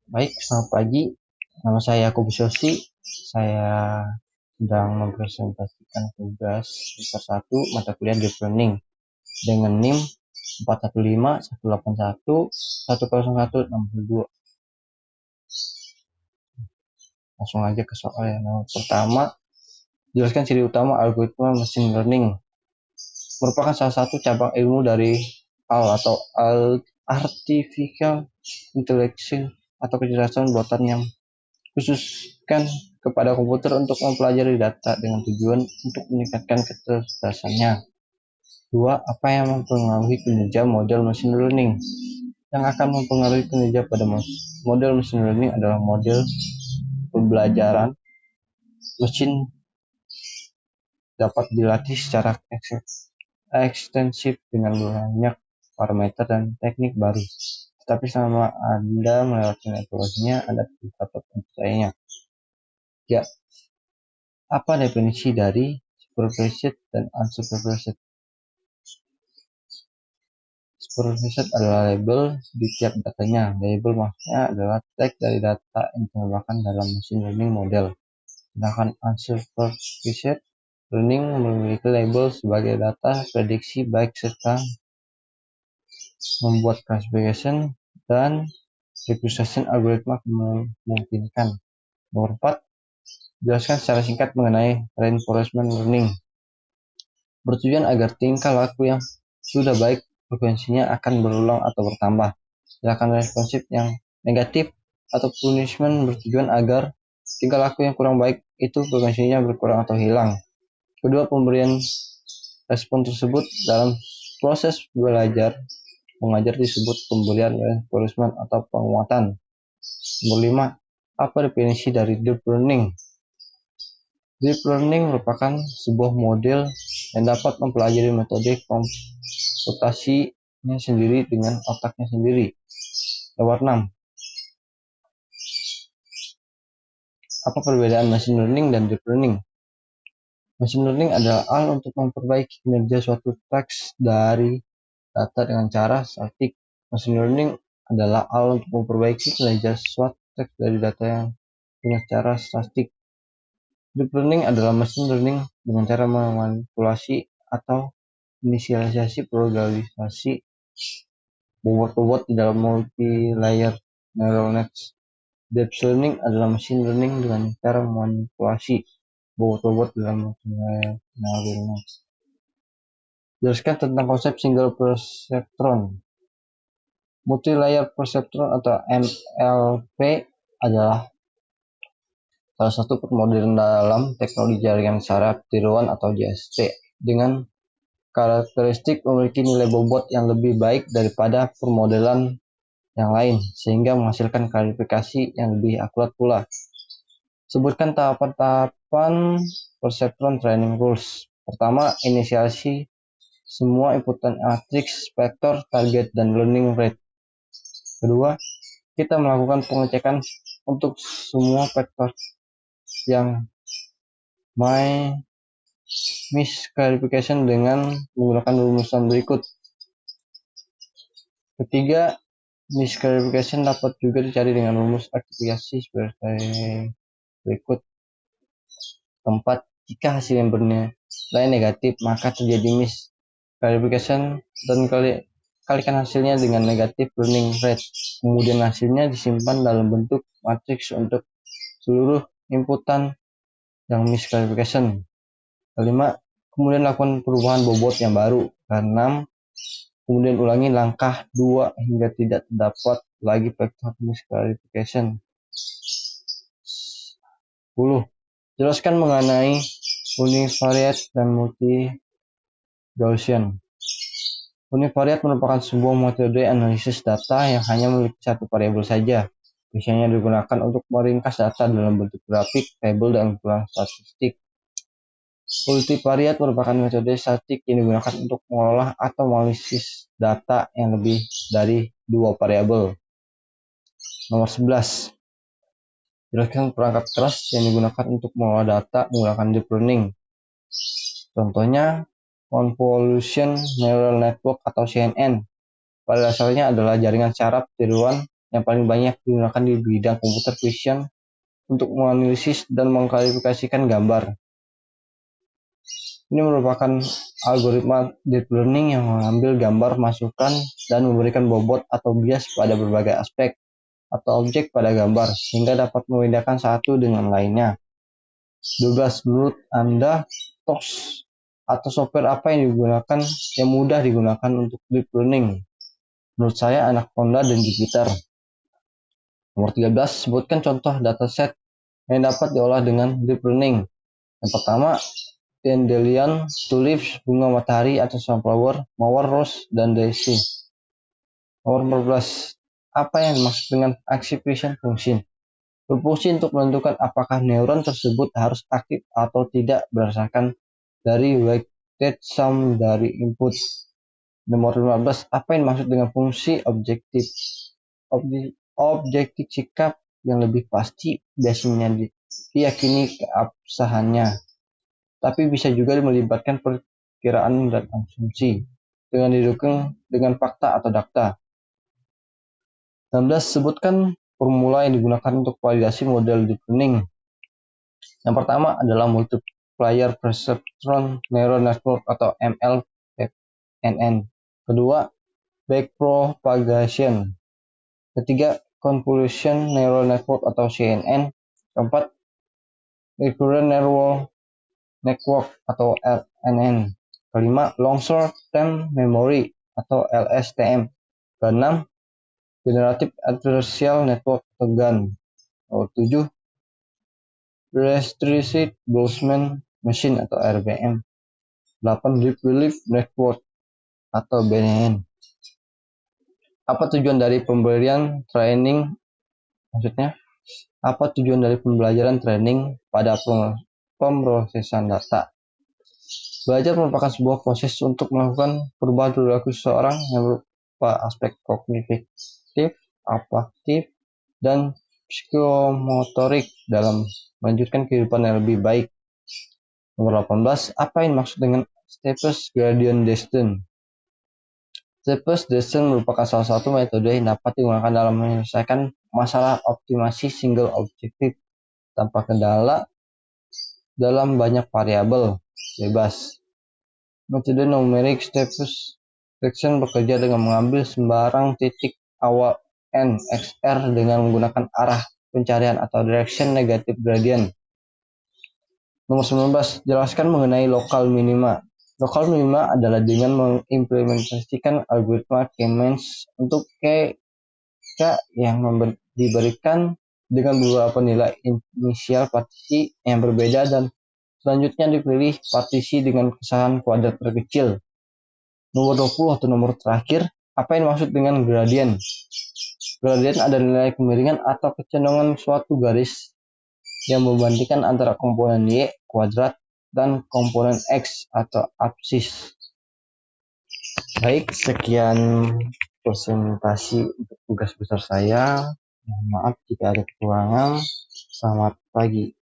Baik, selamat pagi. Nama saya Yakub Syosi. Saya sedang mempresentasikan tugas semester 1 mata kuliah Deep Learning dengan NIM 415 181 101 162. Langsung aja ke soal yang pertama. Jelaskan ciri utama algoritma machine learning. Merupakan salah satu cabang ilmu dari atau artificial intelligence atau kecerdasan buatan yang khususkan kepada komputer untuk mempelajari data dengan tujuan untuk meningkatkan kecerdasannya. 2. Apa yang mempengaruhi kinerja model machine learning? Yang akan mempengaruhi kinerja pada model machine learning adalah model pembelajaran mesin dapat dilatih secara ekstensif dengan banyak parameter dan teknik baru. Tetapi selama Anda melewati metodenya, Anda dapat mempercayainya. Ya, apa definisi dari supervised dan unsupervised? Supervised adalah label di tiap datanya. Label maksudnya adalah tag dari data yang ditambahkan dalam machine learning model. Sedangkan unsupervised learning memiliki label sebagai data prediksi baik serta membuat classification dan representation algoritma memungkinkan. Nomor 4. Jelaskan secara singkat mengenai reinforcement learning. Bertujuan agar tingkah laku yang sudah baik frekuensinya akan berulang atau bertambah. Sedangkan responsif yang negatif atau punishment bertujuan agar tingkah laku yang kurang baik itu frekuensinya berkurang atau hilang. Kedua, pemberian respon tersebut dalam proses belajar mengajar disebut pemberian reinforcement atau penguatan. Nomor 5. Apa definisi dari deep learning? Deep learning merupakan sebuah model yang dapat mempelajari metode komputasinya sendiri dengan otaknya sendiri. Nomor 6. Apa perbedaan machine learning dan deep learning? Machine learning adalah alat untuk memperbaiki kinerja suatu teks dari data dengan cara statik. Machine learning adalah alat untuk memperbaiki kinerja suatu teks dari data yang dengan cara statik. Deep learning adalah machine learning dengan cara memanipulasi atau inisialisasi probabilisasi bobot-bobot di dalam multi-layer neural nets. Deep learning adalah machine learning dengan cara memanipulasi bobot-bobot di dalam multi-layer neural nets. Jelaskan tentang konsep single perceptron. Multi-layer perceptron atau MLP adalah salah satu permodalan dalam teknologi jaringan saraf tiruan atau JST dengan karakteristik memiliki nilai bobot yang lebih baik daripada permodalan yang lain sehingga menghasilkan klarifikasi yang lebih akurat pula. Sebutkan tahapan-tahapan perceptron training rules. Pertama, inisiasi semua inputan matriks, vektor, target, dan learning rate. Kedua, kita melakukan pengecekan untuk semua vektor yang misclarification dengan menggunakan rumusan berikut. Ketiga, misclarification dapat juga dicari dengan rumus aktivasi seperti berikut. Keempat, jika hasil yang bernilai negatif, maka terjadi misclarification dan kalikan hasilnya dengan negatif learning rate. Kemudian hasilnya disimpan dalam bentuk matriks untuk seluruh inputan yang misclarification. Kelima, kemudian lakukan perubahan bobot yang baru. Keenam, kemudian ulangi langkah 2 hingga tidak terdapat lagi vektor misclarification. 10. Jelaskan mengenai univariate dan multi-Gaussian. Univariate merupakan sebuah metode analisis data yang hanya memiliki satu variabel saja. Biasanya digunakan untuk meringkas data dalam bentuk grafik, tabel, dan ukuran statistik. Multivariate merupakan metode statistik yang digunakan untuk mengolah atau menganalisis data yang lebih dari dua variabel. Nomor 11. Jelaskan perangkat keras yang digunakan untuk mengolah data menggunakan deep learning. Contohnya, Convolution Neural Network atau CNN. Pada dasarnya adalah jaringan saraf tiruan yang paling banyak digunakan di bidang computer vision untuk menganalisis dan mengklasifikasikan gambar. Ini merupakan algoritma deep learning yang mengambil gambar, masukkan, dan memberikan bobot atau bias pada berbagai aspek atau objek pada gambar, sehingga dapat membedakan satu dengan lainnya. 12. Menurut Anda, tools atau software apa yang mudah digunakan untuk deep learning? Menurut saya, Anaconda dan Jupyter. Nomor 13. Sebutkan contoh dataset yang dapat diolah dengan deep learning. Yang pertama, dandelion, tulips, bunga matahari atau sunflower, mawar, rose, dan daisy. Nomor 14. Apa yang dimaksud dengan activation function? Berfungsi untuk menentukan apakah neuron tersebut harus aktif atau tidak berdasarkan dari weighted sum dari input. Nomor 15. Apa yang dimaksud dengan fungsi objektif? Objektif sikap yang lebih pasti biasanya diyakini keabsahannya, tapi bisa juga melibatkan perkiraan dan asumsi dengan didukung dengan fakta atau data. 16. Sebutkan formula yang digunakan untuk validasi model deep learning. Yang pertama adalah multiplier perceptron neural network atau MLNN. Kedua, backpropagation. Ketiga, convolution neural network atau CNN. Keempat, recurrent neural network atau RNN. Kelima, long short term memory atau LSTM. Keenam, generative adversarial network atau GAN. Nomor 7, restricted Boltzmann machine atau RBM. 8, deep relief network atau BNN. Apa tujuan dari pemberian training? Maksudnya, apa tujuan dari pembelajaran training pada pemrosesan data? Belajar merupakan sebuah proses untuk melakukan perubahan perilaku seseorang yang berupa aspek kognitif, afektif, dan psikomotorik dalam melanjutkan kehidupan yang lebih baik. Nomor 18. Apa yang dimaksud dengan steepest gradient descent? Steepest descent merupakan salah satu metode yang dapat digunakan dalam menyelesaikan masalah optimasi single objective tanpa kendala dalam banyak variabel bebas. Metode numeric steepest descent bekerja dengan mengambil sembarang titik awal n xr dengan menggunakan arah pencarian atau direction negative gradient. Nomor 19. Jelaskan mengenai lokal minima. Lokal minima adalah dengan mengimplementasikan algoritma K-means untuk K yang diberikan dengan beberapa nilai inisial partisi yang berbeda dan selanjutnya dipilih partisi dengan kesalahan kuadrat terkecil. Nomor 20 atau nomor terakhir, apa yang dimaksud dengan gradient? Gradient adalah nilai kemiringan atau kecenderungan suatu garis yang membandingkan antara komponen Y kuadrat dan komponen X atau absis. Baik, sekian presentasi untuk tugas besar saya. Mohon maaf jika ada kekurangan. Selamat pagi.